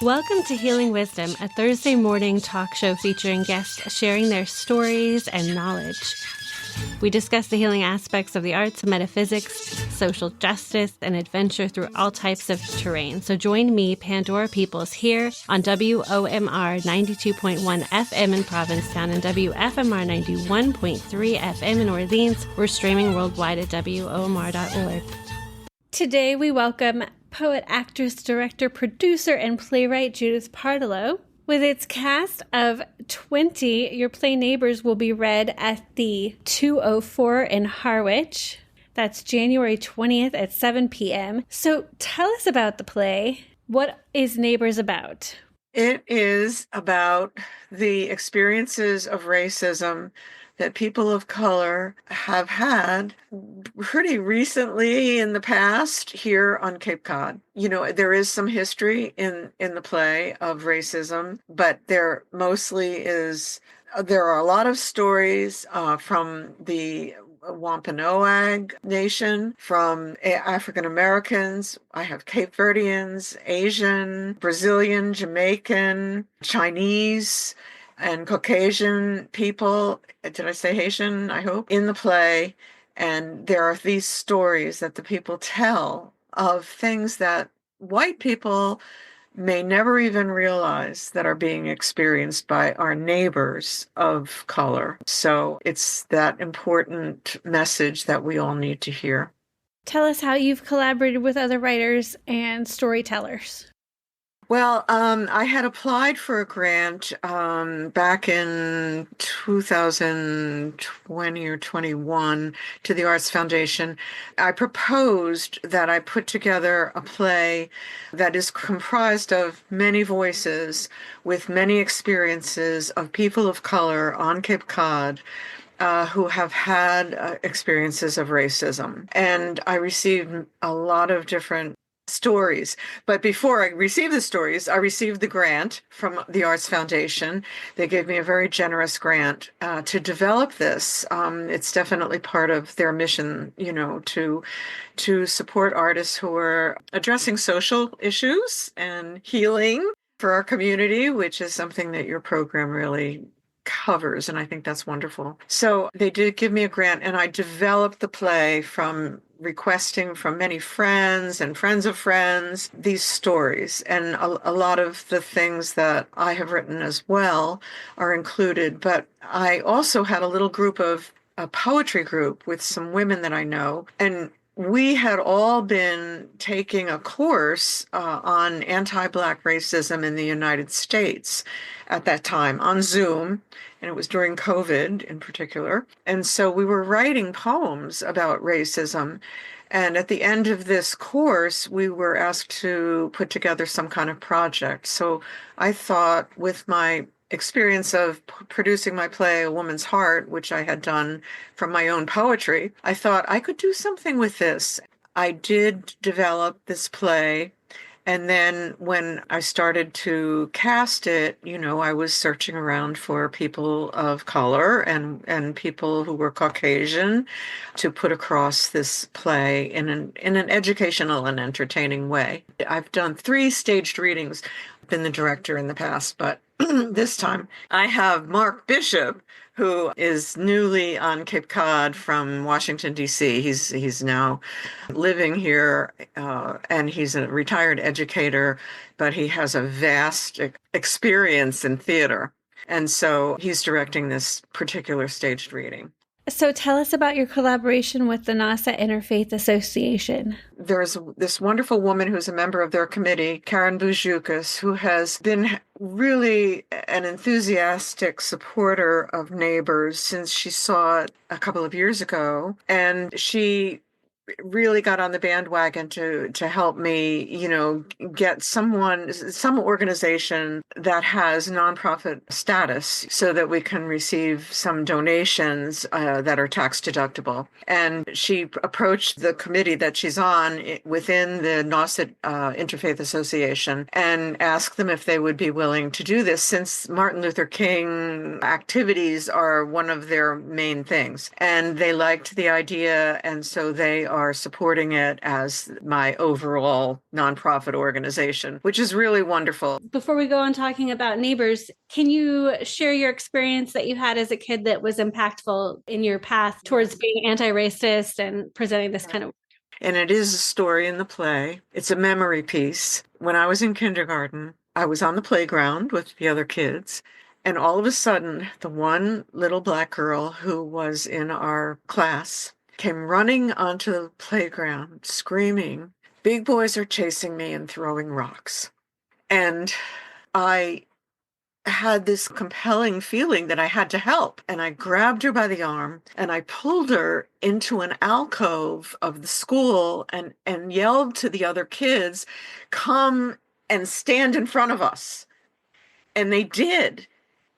Welcome to Healing Wisdom, a Thursday morning talk show featuring guests sharing their stories and knowledge. We discuss the healing aspects of the arts, metaphysics, social justice, and adventure through all types of terrain. So join me, Pandora Peoples, here on WOMR 92.1 FM in Provincetown and WFMR 91.3 FM in Orleans. We're streaming worldwide at WOMR.org. Today we welcome poet, actress, director, producer, and playwright Judith Partelow. With its cast of 20, your play Neighbors will be read at the 204 in Harwich. That's January 20th at 7 p.m. So tell us about the play. What is Neighbors about? It is about the experiences of racism that people of color have had pretty recently in the past here on Cape Cod. You know, there is some history in the play of racism, but there are a lot of stories from the Wampanoag Nation, from African Americans. I have Cape Verdeans, Asian, Brazilian, Jamaican, Chinese, and Caucasian people. Did I say Haitian? I hope. In the play. And there are these stories that the people tell of things that white people may never even realize that are being experienced by our neighbors of color. So it's that important message that we all need to hear. Tell us how you've collaborated with other writers and storytellers. Well, I had applied for a grant back in 2020 or 21 to the Arts Foundation. I proposed that I put together a play that is comprised of many voices with many experiences of people of color on Cape Cod who have had experiences of racism. And I received a lot of different stories. But before I received the stories, I received the grant from the Arts Foundation. They gave me a very generous grant to develop this. It's definitely part of their mission, you know, to support artists who are addressing social issues and healing for our community, which is something that your program really covers, and I think that's wonderful. So they did give me a grant, and I developed the play from requesting from many friends and friends of friends these stories, and a lot of the things that I have written as well are included. But I also had a little group of a poetry group with some women that I know, and we had all been taking a course on anti-Black racism in the United States at that time on Zoom, and it was during COVID in particular. And so we were writing poems about racism. And at the end of this course, we were asked to put together some kind of project. So I thought, with my experience of producing my play, A Woman's Heart, which I had done from my own poetry, I thought I could do something with this. I did develop this play. And then when I started to cast it, you know, I was searching around for people of color and people who were Caucasian to put across this play in an educational and entertaining way. I've done 3 staged readings. I've been the director in the past, but this time I have Mark Bishop, who is newly on Cape Cod from Washington, D.C. He's now living here, and he's a retired educator, but he has a vast experience in theater. And so he's directing this particular staged reading. So tell us about your collaboration with the NASA Interfaith Association. There's this wonderful woman who's a member of their committee, Karen Bujukas, who has been really an enthusiastic supporter of Neighbors since she saw it a couple of years ago. And she really got on the bandwagon to help me, you know, get some organization that has nonprofit status so that we can receive some donations that are tax deductible. And she approached the committee that she's on within the NASA Interfaith Association and asked them if they would be willing to do this, since Martin Luther King activities are one of their main things. And they liked the idea, and so they are supporting it as my overall nonprofit organization, which is really wonderful. Before we go on talking about neighbors, can you share your experience that you had as a kid that was impactful in your path towards being anti-racist and presenting this kind of work? And it is a story in the play. It's a memory piece. When I was in kindergarten, I was on the playground with the other kids, and all of a sudden, the one little black girl who was in our class came running onto the playground screaming, "Big boys are chasing me and throwing rocks." And I had this compelling feeling that I had to help. And I grabbed her by the arm and I pulled her into an alcove of the school and yelled to the other kids, "Come and stand in front of us." And they did.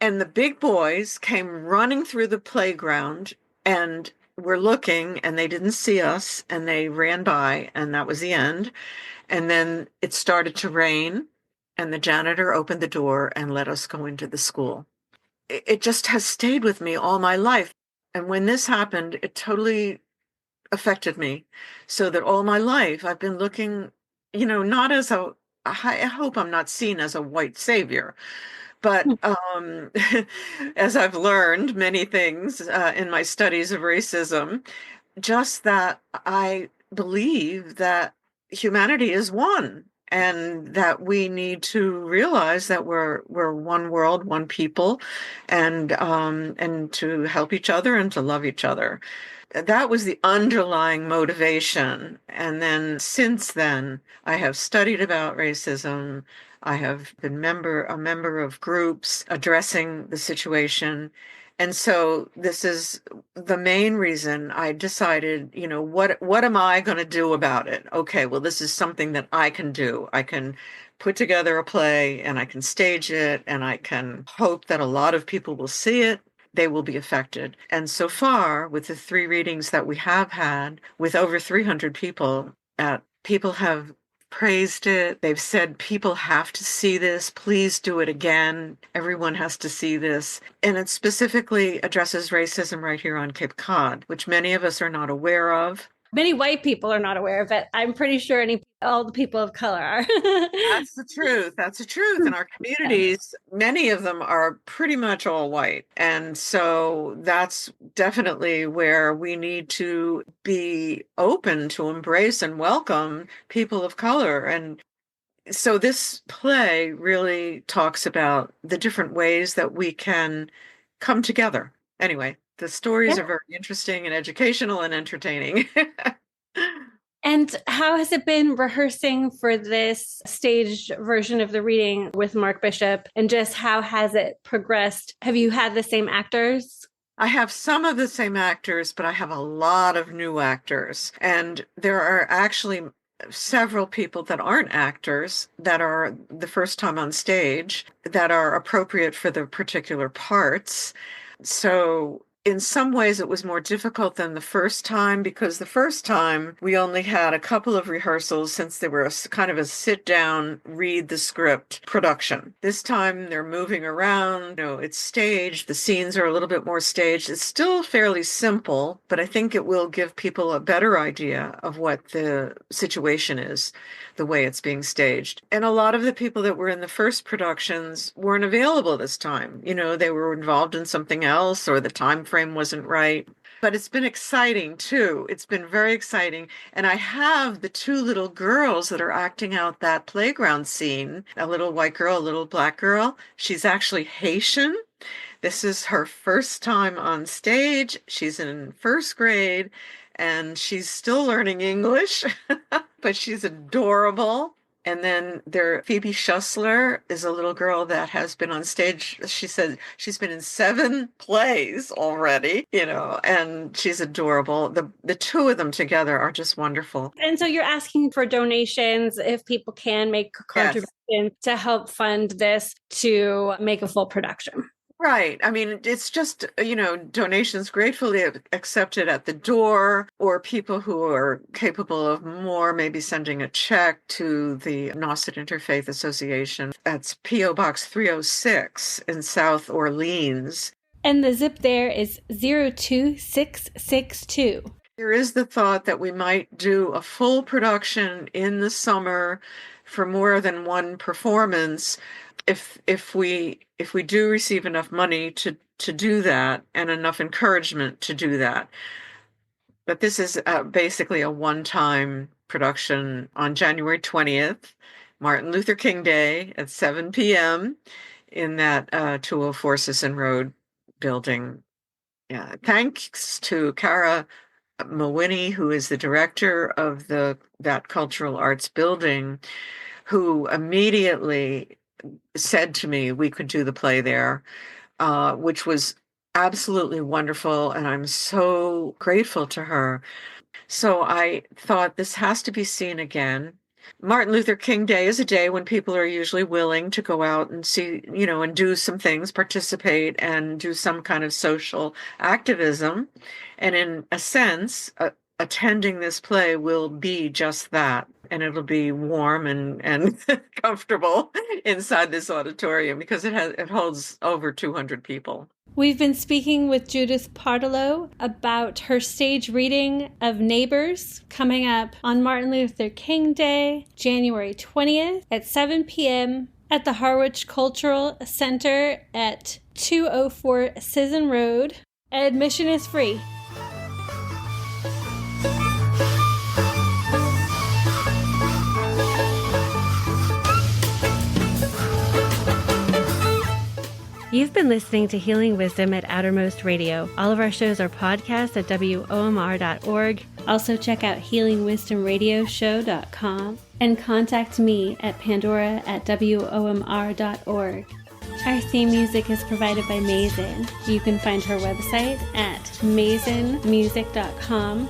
And the big boys came running through the playground and were looking, and they didn't see us, and they ran by, and that was the end. And then it started to rain, and the janitor opened the door and let us go into the school. It just has stayed with me all my life. And when this happened, it totally affected me, so that all my life I've been looking, not as I hope I'm not seen as a white savior, but as I've learned many things in my studies of racism, just that I believe that humanity is one, and that we need to realize that we're one world, one people, and to help each other and to love each other. That was the underlying motivation. And then since then, I have studied about racism. I have been a member of groups addressing the situation. And so this is the main reason I decided, what am I going to do about it? Okay, well, this is something that I can do. I can put together a play and I can stage it and I can hope that a lot of people will see it. They will be affected. And so far, with the 3 readings that we have had, with over 300 people, people have praised it. They've said, people have to see this. Please do it again. Everyone has to see this. And it specifically addresses racism right here on Cape Cod, which many of us are not aware of. Many white people are not aware of it. I'm pretty sure all the people of color are. That's the truth. That's the truth. In our communities, many of them are pretty much all white. And so that's definitely where we need to be open to embrace and welcome people of color. And so this play really talks about the different ways that we can come together. Anyway, the stories are very interesting and educational and entertaining. And how has it been rehearsing for this staged version of the reading with Mark Bishop? And just how has it progressed? Have you had the same actors? I have some of the same actors, but I have a lot of new actors. And there are actually several people that aren't actors that are the first time on stage that are appropriate for the particular parts. So in some ways, it was more difficult than the first time, because the first time we only had a couple of rehearsals, since they were kind of a sit down, read the script production. This time they're moving around, it's staged. The scenes are a little bit more staged. It's still fairly simple, but I think it will give people a better idea of what the situation is, the way it's being staged. And a lot of the people that were in the first productions weren't available this time. They were involved in something else, or the time frame wasn't right. But it's been exciting too. It's been very exciting. And I have the 2 little girls that are acting out that playground scene, a little white girl, a little black girl. She's actually Haitian. This is her first time on stage. She's in 1st grade and she's still learning English, but she's adorable. And then Phoebe Schussler is a little girl that has been on stage. She said she's been in 7 plays already, and she's adorable. The 2 of them together are just wonderful. And so you're asking for donations, if people can make contributions to help fund this to make a full production. Right. I mean, it's just, donations gratefully accepted at the door, or people who are capable of more, maybe sending a check to the Nauset Interfaith Association. That's P.O. Box 306 in South Orleans. And the zip there is 02662. There is the thought that we might do a full production in the summer for more than one performance if we do receive enough money to do that and enough encouragement to do that. But this is basically a one-time production on January 20th, Martin Luther King Day at 7 p.m. in that 204 Sisson Rd building. Yeah, thanks to Cara Mawhinney, who is the director of that cultural arts building, who immediately said to me we could do the play there, which was absolutely wonderful, and I'm so grateful to her. So I thought this has to be seen again. Martin Luther King Day is a day when people are usually willing to go out and see, and do some things, participate and do some kind of social activism. And in a sense, attending this play will be just that. And it'll be warm and comfortable inside this auditorium because it holds over 200 people. We've been speaking with Judith Partelow about her stage reading of Neighbors coming up on Martin Luther King Day, January 20th at 7 p.m. at the Harwich Cultural Center at 204 Sisson Rd. Admission is free. You've been listening to Healing Wisdom at Outermost Radio. All of our shows are podcasts at WOMR.org. Also check out healingwisdomradioshow.com and contact me at pandora@WOMR.org. Our theme music is provided by Mazen. You can find her website at mazenmusic.com.